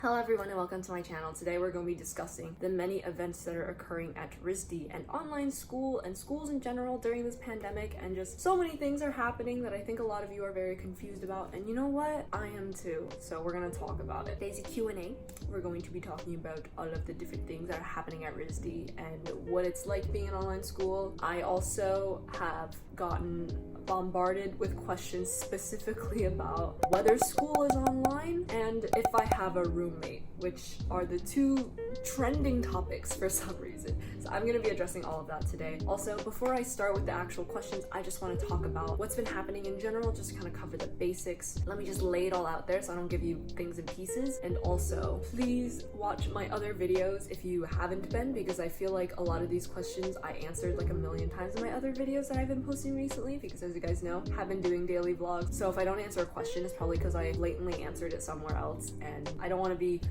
Hello everyone and welcome to my channel. Today we're going to be discussing the many events that are occurring at RISD and online school and schools in general during this pandemic, and just so many things are happening that I think a lot of you are very confused about, and you know what? I am too. So we're going to talk about it. Basic Q&A. We're going to be talking about all of the different things that are happening at RISD and what it's like being in online school. I also have gotten bombarded with questions specifically about whether school is online and if I have a roommate, which are the two trending topics for some reason. So I'm going to be addressing all of that today. Also, before I start with the actual questions, I just want to talk about what's been happening in general, just to kind of cover the basics. Let me just lay it all out there so I don't give you things in pieces. And also, please watch my other videos if you haven't been, because I feel like a lot of these questions I answered like a million times in my other videos that I've been posting recently, because as you guys know, I've been doing daily vlogs. So if I don't answer a question, it's probably because I blatantly answered it somewhere else, and I don't want to be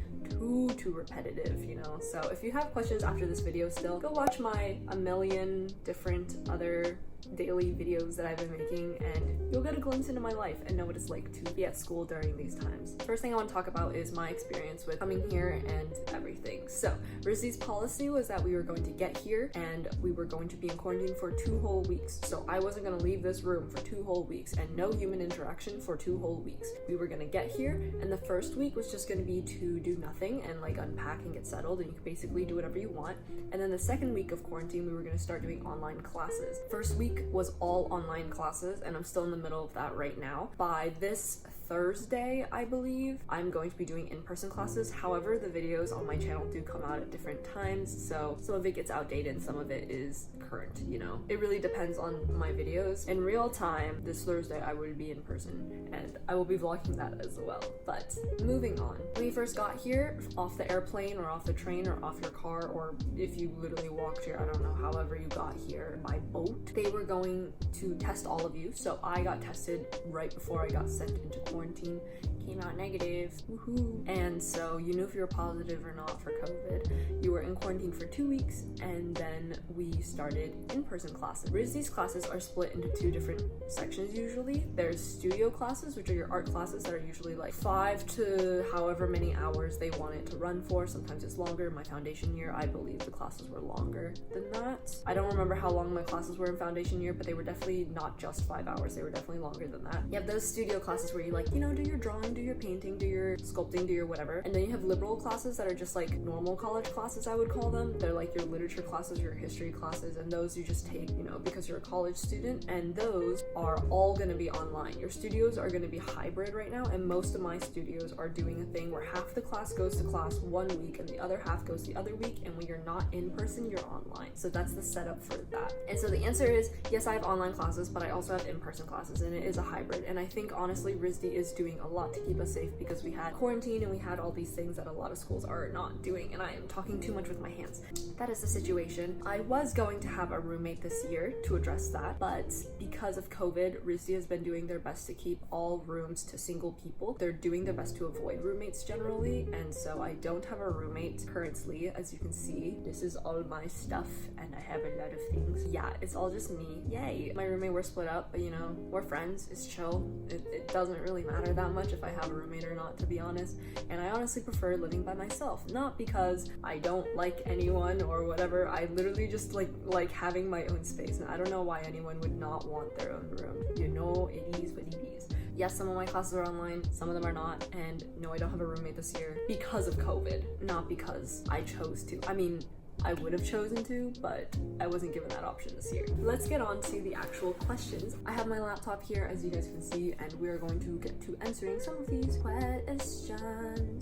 too repetitive, you know? So if you have questions after this video still, go watch my a million different other daily videos that I've been making, and you'll get a glimpse into my life and know what it's like to be at school during these times. First thing I want to talk about is my experience with coming here and everything. So RISD's policy was that we were going to get here and we were going to be in quarantine for 2 whole weeks. So I wasn't going to leave this room for 2 whole weeks and no human interaction for 2 whole weeks. We were going to get here, and the first week was just going to be to do nothing and like unpack and get settled, and you could basically do whatever you want. And then the second week of quarantine, we were going to start doing online classes. First week was all online classes, and I'm still in the middle of that right now. By this Thursday, I believe, I'm going to be doing in-person classes. However, the videos on my channel do come out at different times, so some of it gets outdated and some of it is current, you know? It really depends on my videos. In real time, this Thursday, I will be in person, and I will be vlogging that as well. But moving on. When we first got here, off the airplane or off the train or off your car, or if you literally walked here, I don't know, however you got here by boat, they were going to test all of you. So I got tested right before I got sent into quarantine. Came out negative, woohoo. And so you knew if you were positive or not for COVID. You were in quarantine for 2 weeks, and then we started in-person classes. RISD's classes are split into 2 different sections usually. There's studio classes, which are your art classes that are usually like 5 to however many hours they want it to run for. Sometimes it's longer. My foundation year, I believe the classes were longer than that. I don't remember how long my classes were in foundation year, but they were definitely not just 5 hours. They were definitely longer than that. You have those studio classes where you like, you know, do your drawing, do your painting, do your sculpting, do your whatever. And then you have liberal classes that are just like normal college classes, I would call them. They're like your literature classes, your history classes, and those you just take, you know, because you're a college student, and those are all going to be online. Your studios are going to be hybrid right now, and most of my studios are doing a thing where half the class goes to class 1 week and the other half goes the other week, and when you're not in person, you're online. So that's the setup for that. And so the answer is, yes, I have online classes, but I also have in-person classes, and it is a hybrid. And I think honestly RISD is doing a lot to keep us safe, because we had quarantine and we had all these things that a lot of schools are not doing, and I am talking too much with my hands. That is the situation. I was going to have a roommate this year to address that, but because of COVID, RISD has been doing their best to keep all rooms to single people. They're doing their best to avoid roommates generally, and so I don't have a roommate currently. As you can see, this is all my stuff, and I have a lot of things. Yeah, it's all just me. Yay! My roommate, we're split up, but you know, we're friends. It's chill. It doesn't really matter that much if I have a roommate or not, to be honest. And I honestly prefer living by myself, not because I don't like anyone or whatever. I literally just like having my own space, and I don't know why anyone would not want their own room. You know, it is what it is. Yes, some of my classes are online, some of them are not, and no, I don't have a roommate this year because of COVID, not because I chose to. I mean, I would have chosen to, but I wasn't given that option this year. Let's get on to the actual questions. I have my laptop here, as you guys can see, and we are going to get to answering some of these questions.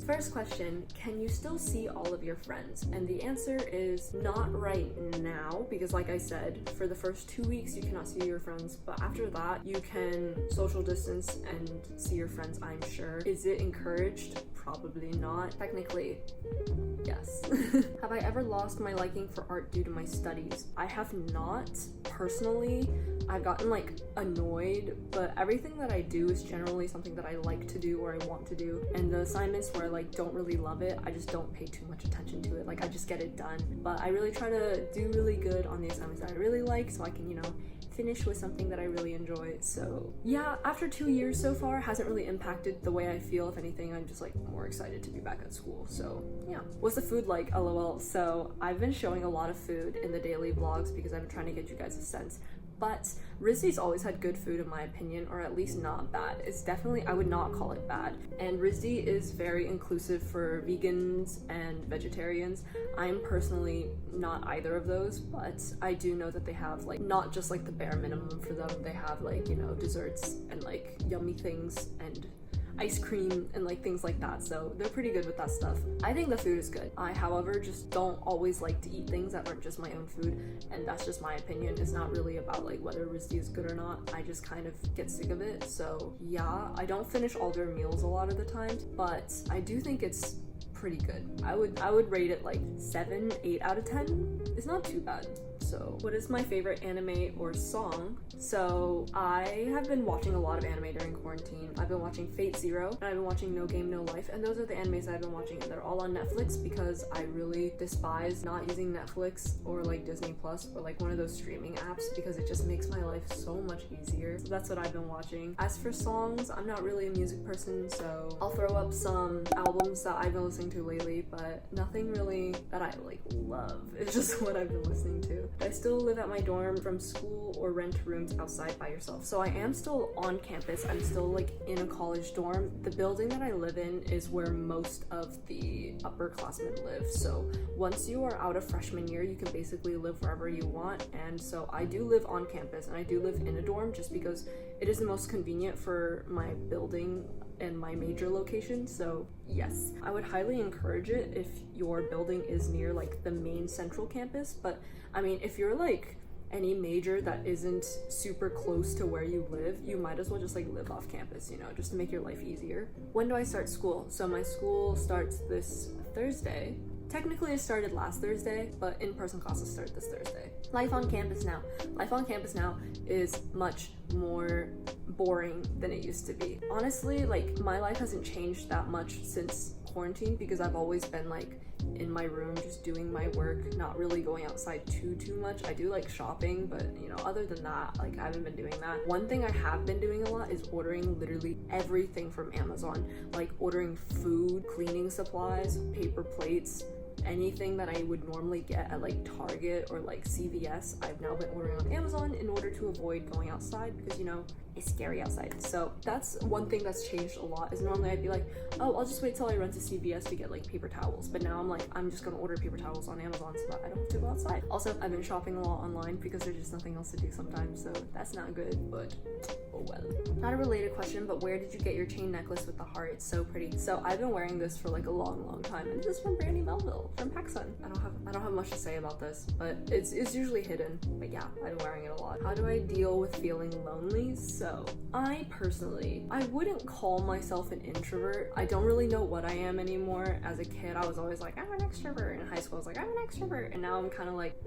First question, can you still see all of your friends? And the answer is not right now, because like I said, for the first 2 weeks you cannot see your friends, but after that you can social distance and see your friends, I'm sure. Is it encouraged? Probably not. Technically, yes. Have I ever lost my liking for art due to my studies? I have not, personally. I've gotten like annoyed, but everything that I do is generally something that I like to do or I want to do. And the assignments where I like don't really love it, I just don't pay too much attention to it. Like I just get it done. But I really try to do really good on the assignments that I really like, so I can, you know, finish with something that I really enjoy. So yeah, after 2 years so far, hasn't really impacted the way I feel. If anything, I'm just like more excited to be back at school. So yeah. What's the food like? LOL. So I've been showing a lot of food in the daily vlogs because I've been trying to get you guys a sense. But RISD's always had good food in my opinion, or at least not bad. It's definitely, I would not call it bad. And RISD is very inclusive for vegans and vegetarians. I'm personally not either of those, but I do know that they have like, not just like the bare minimum for them, they have like, you know, desserts and like yummy things and ice cream and like things like that, so they're pretty good with that stuff. I think the food is good. I, however, just don't always like to eat things that aren't just my own food, and that's just my opinion. It's not really about like whether RISD is good or not. I just kind of get sick of it. So yeah, I don't finish all their meals a lot of the time, but I do think it's pretty good. I would rate it like 7, 8 out of 10. It's not too bad. So what is my favorite anime or song? So I have been watching a lot of anime during quarantine. I've been watching Fate Zero and I've been watching No Game No Life, and those are the animes that I've been watching, and they're all on Netflix because I really despise not using Netflix or like Disney Plus or like one of those streaming apps because it just makes my life so much easier. So that's what I've been watching. As for songs, I'm not really a music person, so I'll throw up some albums that I've been listening to lately, but nothing really that I like love. It's just what I've been listening to. I still live at my dorm from school or rent rooms outside by yourself. So I am still on campus. I'm still like in a college dorm. The building that I live in is where most of the upperclassmen live. So once you are out of freshman year, you can basically live wherever you want. And so I do live on campus and I do live in a dorm just because it is the most convenient for my building and my major location. So yes, I would highly encourage it if your building is near like the main central campus. But I mean, if you're like any major that isn't super close to where you live, you might as well just like live off campus, you know, just to make your life easier. When do I start school? So my school starts this Thursday. Technically it started last Thursday, but in-person classes start this Thursday. Life on campus now. Life on campus now is much more boring than it used to be. Honestly, like my life hasn't changed that much since quarantine because I've always been like in my room just doing my work, not really going outside too much. I do like shopping, but you know, other than that, like I haven't been doing that. One thing I have been doing a lot is ordering literally everything from Amazon, like ordering food, cleaning supplies, paper plates, anything that I would normally get at like Target or like CVS, I've now been ordering on Amazon in order to avoid going outside because, you know, it's scary outside. So that's one thing that's changed a lot. Is normally I'd be like, oh, I'll just wait till I run to CVS to get like paper towels, but now I'm like, I'm just gonna order paper towels on Amazon so that I don't have to go outside. Also, I've been shopping a lot online because there's just nothing else to do sometimes, so that's not good, but oh well. Not a related question, but where did you get your chain necklace with the heart? It's so pretty. So I've been wearing this for like a long time, and this is from Brandy Melville from PacSun. I don't have much to say about this, but it's usually hidden. But yeah, I've been wearing it a lot. How do I deal with feeling lonely? So I personally, I wouldn't call myself an introvert. I don't really know what I am anymore. As a kid, I was always like, I'm an extrovert. In high school, I was like, I'm an extrovert. And now I'm kind of like,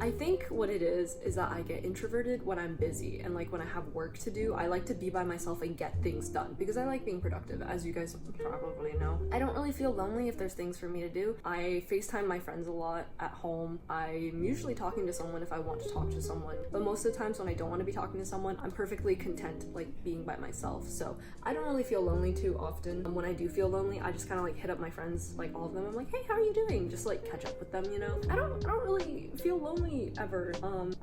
I think what it is that I get introverted when I'm busy and like when I have work to do. I like to be by myself and get things done because I like being productive, as you guys probably know. I don't really feel lonely if there's things for me to do. I FaceTime my friends a lot at home. I'm usually talking to someone if I want to talk to someone, but most of the times when I don't want to be talking to someone, I'm perfectly content like being by myself. So I don't really feel lonely too often. And when I do feel lonely, I just kind of like hit up my friends, like all of them. I'm like, hey, how are you doing? Just like catch up with them, you know? I don't really feel lonely ever.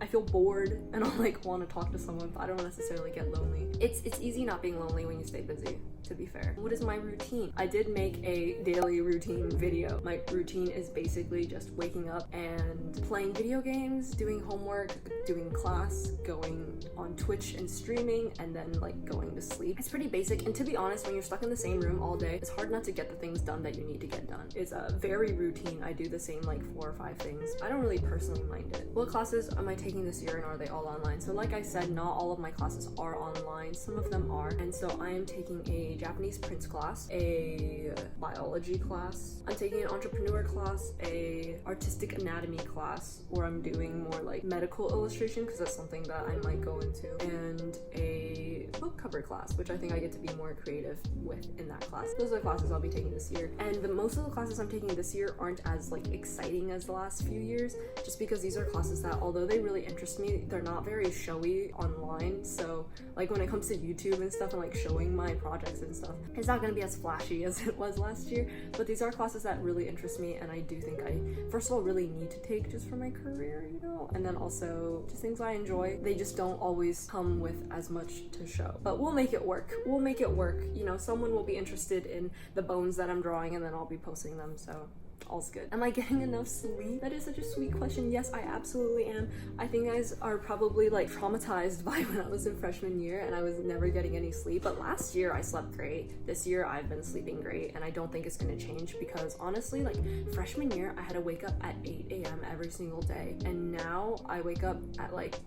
I feel bored and I'll like want to talk to someone, but I don't necessarily get lonely. It's easy not being lonely when you stay busy, to be fair. What is my routine? I did make a daily routine video. My routine is basically just waking up and playing video games, doing homework, doing class, going on Twitch and streaming, and then like going to sleep. It's pretty basic, and to be honest, when you're stuck in the same room all day, it's hard not to get the things done that you need to get done. It's very routine. I do the same like 4 or 5 things. I don't really personally mind it. What classes am I taking this year and are they all online? So like I said, not all of my classes are online. Some of them are, and so I am taking a a Japanese Prince class, a biology class, I'm taking an entrepreneur class, a artistic anatomy class, where I'm doing more like medical illustration because that's something that I might go into, and a book cover class, which I think I get to be more creative with in that class. Those are the classes I'll be taking this year, and most of the classes I'm taking this year aren't as like exciting as the last few years, just because these are classes that, although they really interest me, they're not very showy online. So like when it comes to YouTube and stuff and like showing my projects and stuff, it's not going to be as flashy as it was last year, but these are classes that really interest me, and I do think I first of all really need to take just for my career, you know, and then also just things I enjoy. They just don't always come with as much to show, but we'll make it work. We'll make it work. You know, someone will be interested in the bones that I'm drawing, and then I'll be posting them, so all's good. Am I getting enough sleep? That is such a sweet question. Yes, I absolutely am. I think you guys are probably like traumatized by when I was in freshman year and I was never getting any sleep, but last year I slept great. This year I've been sleeping great, and I don't think it's gonna change because honestly, like freshman year I had to wake up at 8 a.m. every single day, and now I wake up at like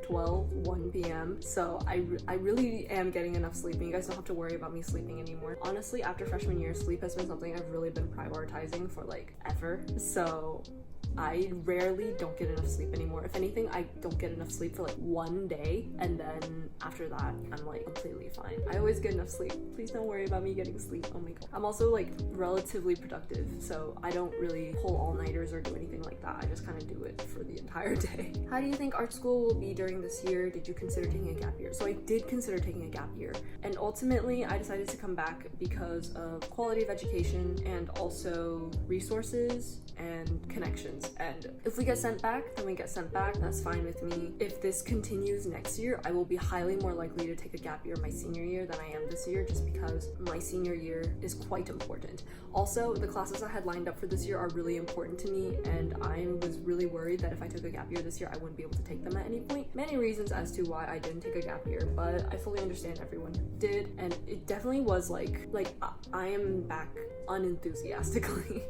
1 p.m. So I really am getting enough sleep, and you guys don't have to worry about me sleeping anymore. Honestly, after freshman year, sleep has been something I've really been prioritizing for like ever, so I rarely don't get enough sleep anymore. If anything, I don't get enough sleep for like one day, and then after that I'm like completely fine. I always get enough sleep. Please don't worry about me getting sleep. Oh my god. I'm also like relatively productive, so I don't really pull all-nighters or do anything like that. I just kind of do it for the entire day. How do you think art school will be during this year? Did you consider taking a gap year? So I did consider taking a gap year, and ultimately I decided to come back because of quality of education and also resources and connections. And if we get sent back, then we get sent back. That's fine with me. If this continues next year, I will be highly more likely to take a gap year my senior year than I am this year, just because my senior year is quite important. Also, the classes I had lined up for this year are really important to me, and I was really worried that if I took a gap year this year, I wouldn't be able to take them at any point. Many reasons as to why I didn't take a gap year, but I fully understand everyone who did, and it definitely was like I am back unenthusiastically.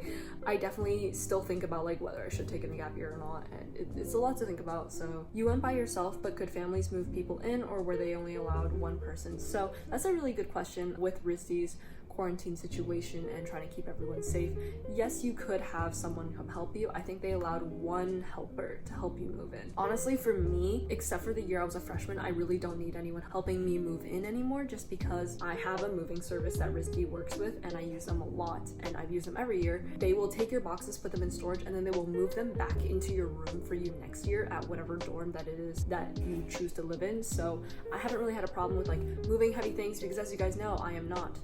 I definitely still think about like whether I should take a gap year or not, and it's a lot to think about. So you went by yourself, but could families move people in, or were they only allowed one person? So that's a really good question with RISD's quarantine situation and trying to keep everyone safe. Yes, you could have someone come help you. I think they allowed one helper to help you move in. Honestly, for me, except for the year I was a freshman, I really don't need anyone helping me move in anymore, just because I have a moving service that RISD works with, and I use them a lot, and I've used them every year. They will take your boxes, put them in storage, and then they will move them back into your room for you next year at whatever dorm that it is that you choose to live in. So I haven't really had a problem with like moving heavy things, because as you guys know, I am not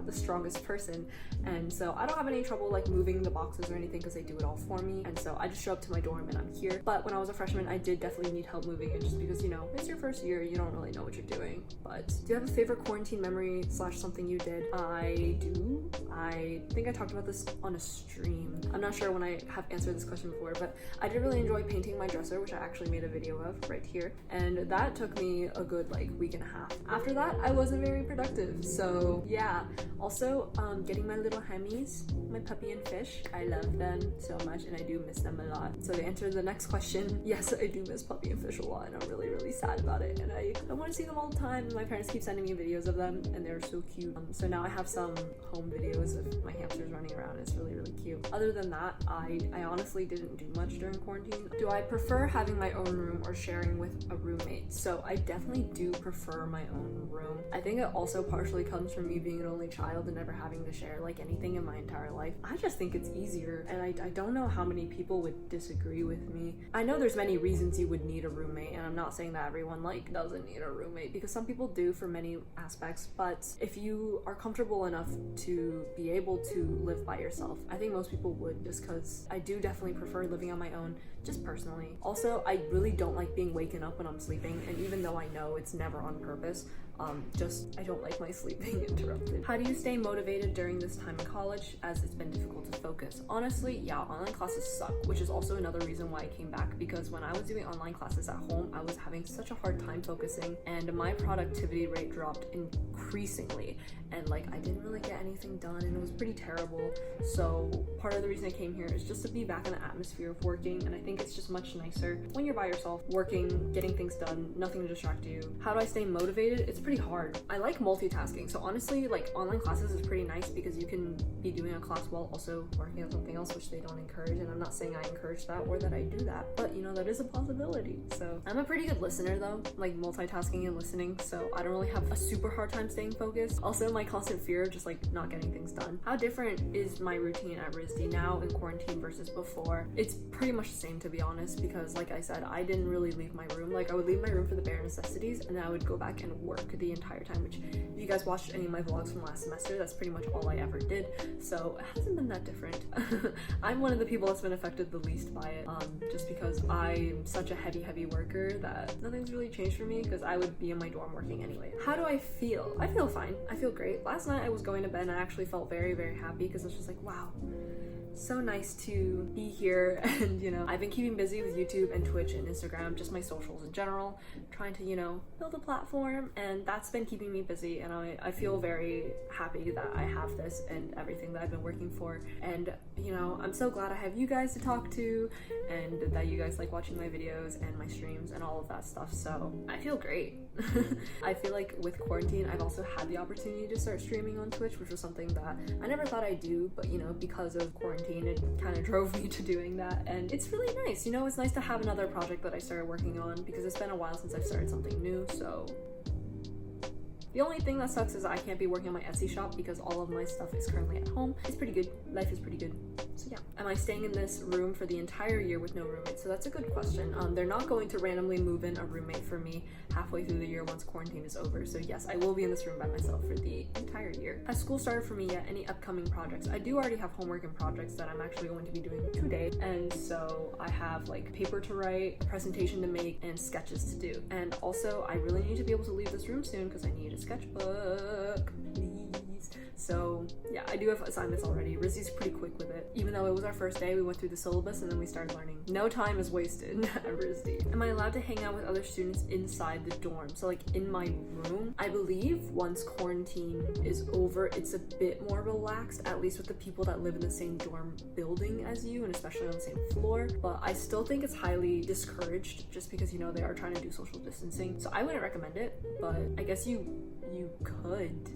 the strongest person, and so I don't have any trouble like moving the boxes or anything because they do it all for me, and so I just show up to my dorm and I'm here. But when I was a freshman, I did definitely need help moving in, just because, you know, it's your first year, you don't really know what you're doing. But do you have a favorite quarantine memory / something you did? I do. I think I talked about this on a stream. I'm not sure when I have answered this question before, but I did really enjoy painting my dresser, which I actually made a video of right here, and that took me a good like week and a half. After that, I wasn't very productive, so yeah. Also, getting my little Hemis, my puppy and fish. I love them so much, and I do miss them a lot. So to answer the next question, yes, I do miss puppy and fish a lot, and I'm really, really sad about it. And I want to see them all the time, and my parents keep sending me videos of them, and they're so cute. So now I have some home videos of my hamsters running around. It's really, really cute. Other than that, I honestly didn't do much during quarantine. Do I prefer having my own room or sharing with a roommate? So I definitely do prefer my own room. I think it also partially comes from me being an only child and never having to share like anything in my entire life. I just think it's easier, and I don't know how many people would disagree with me. I know there's many reasons you would need a roommate, and I'm not saying that everyone like doesn't need a roommate, because some people do for many aspects, but if you are comfortable enough to be able to live by yourself, I think most people would, just because I do definitely prefer living on my own, just personally. Also, I really don't like being waken up when I'm sleeping, and even though I know it's never on purpose, I don't like my sleep being interrupted. How do you stay motivated during this time in college, as it's been difficult to focus? Honestly, yeah, online classes suck, which is also another reason why I came back, because when I was doing online classes at home, I was having such a hard time focusing, and my productivity rate dropped incredibly increasingly, and like I didn't really get anything done and it was pretty terrible. So part of the reason I came here is just to be back in the atmosphere of working, and I think it's just much nicer when you're by yourself, working, getting things done, nothing to distract you. How do I stay motivated? It's pretty hard. I like multitasking, so honestly, like online classes is pretty nice because you can be doing a class while also working on something else, which they don't encourage, and I'm not saying I encourage that or that I do that, but you know, that is a possibility. So I'm a pretty good listener though, like multitasking and listening, so I don't really have a super hard time staying focused. Also, my constant fear of just like not getting things done. How different is my routine at RISD now in quarantine versus before? It's pretty much the same, to be honest, because like I said, I didn't really leave my room. Like I would leave my room for the bare necessities, and then I would go back and work the entire time, which if you guys watched any of my vlogs from last semester, that's pretty much all I ever did. So it hasn't been that different. I'm one of the people that's been affected the least by it, just because I'm such a heavy worker that nothing's really changed for me, because I would be in my dorm working anyway. How do I feel? I feel fine. I feel great. Last night I was going to bed and I actually felt very happy, because I was just like, wow, so nice to be here. And you know, I've been keeping busy with YouTube and Twitch and Instagram, just my socials in general, trying to, you know, build a platform, and that's been keeping me busy, and I feel very happy that I have this and everything that I've been working for. And you know, I'm so glad I have you guys to talk to, and that you guys like watching my videos and my streams and all of that stuff, so I feel great. I feel like with quarantine, I've also had the opportunity to start streaming on Twitch, which was something that I never thought I'd do, but you know, because of quarantine, it kind of drove me to doing that, and it's really nice. You know, it's nice to have another project that I started working on, because it's been a while since I've started something new. So the only thing that sucks is I can't be working on my Etsy shop because all of my stuff is currently at home. It's pretty good. Life is pretty good. So yeah. Am I staying in this room for the entire year with no roommate? So that's a good question. They're not going to randomly move in a roommate for me halfway through the year once quarantine is over. So yes, I will be in this room by myself for the entire year. Has school started for me yet? Any upcoming projects? I do already have homework and projects that I'm actually going to be doing today. And so I have like paper to write, a presentation to make, and sketches to do. And also I really need to be able to leave this room soon because I need a sketchbook, please. So yeah, I do have assignments already. RISD's pretty quick with it. Even though it was our first day, we went through the syllabus and then we started learning. No time is wasted at RISD. Am I allowed to hang out with other students inside the dorm? So like in my room, I believe once quarantine is over, it's a bit more relaxed, at least with the people that live in the same dorm building as you, and especially on the same floor. But I still think it's highly discouraged just because, you know, they are trying to do social distancing. So I wouldn't recommend it, but I guess you could.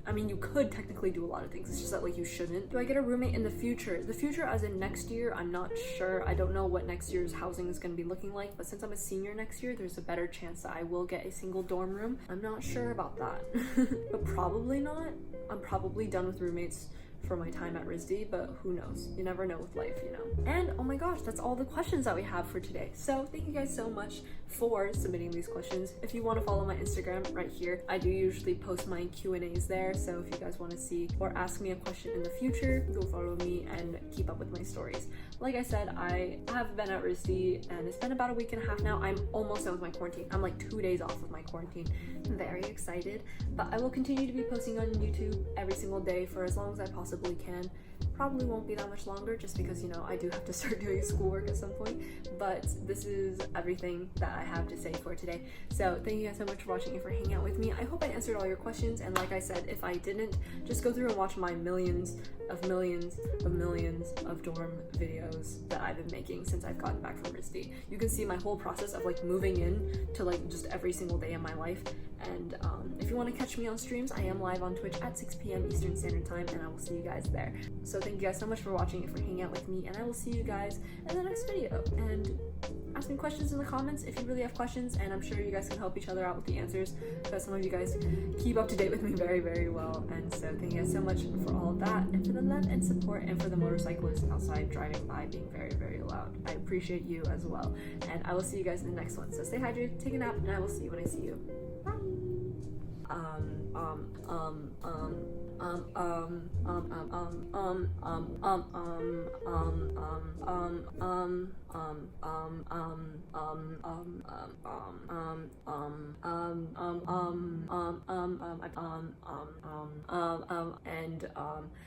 I mean, you could technically do a lot of things. It's just that like you shouldn't. Do I get a roommate in the future? The future as in next year, I'm not sure. I don't know what next year's housing is going to be looking like, but since I'm a senior next year, there's a better chance that I will get a single dorm room. I'm not sure about that, but probably not. I'm probably done with roommates for my time at RISD, but who knows? You never know with life, you know. And oh my gosh, that's all the questions that we have for today. So thank you guys so much for submitting these questions. If you want to follow my Instagram right here, I do usually post my Q&As there, so if you guys want to see or ask me a question in the future, go follow me and keep up with my stories. Like I said, I have been at RISD and it's been about a week and a half now. I'm almost done with my quarantine. I'm like 2 days off of my quarantine. I'm very excited, but I will continue to be posting on YouTube every single day for as long as I possibly can. Probably won't be that much longer just because, you know, I do have to start doing schoolwork at some point, but this is everything that I have to say for today. So thank you guys so much for watching and for hanging out with me. I hope I answered all your questions, and like I said, if I didn't, just go through and watch my millions of dorm videos that I've been making since I've gotten back from RISD. You can see my whole process of like moving in to like just every single day in my life. And if you want to catch me on streams, I am live on Twitch at 6 p.m. Eastern Standard Time, and I will see you guys there. So thank you guys so much for watching and for hanging out with me, and I will see you guys in the next video. And ask me questions in the comments if you really have questions, and I'm sure you guys can help each other out with the answers, because some of you guys keep up to date with me very well. And so thank you guys so much for all of that, and for the love and support, and for the motorcyclists outside driving by being very loud. I appreciate you as well, and I will see you guys in the next one. So stay hydrated, take a nap, and I will see you when I see you. Bye. And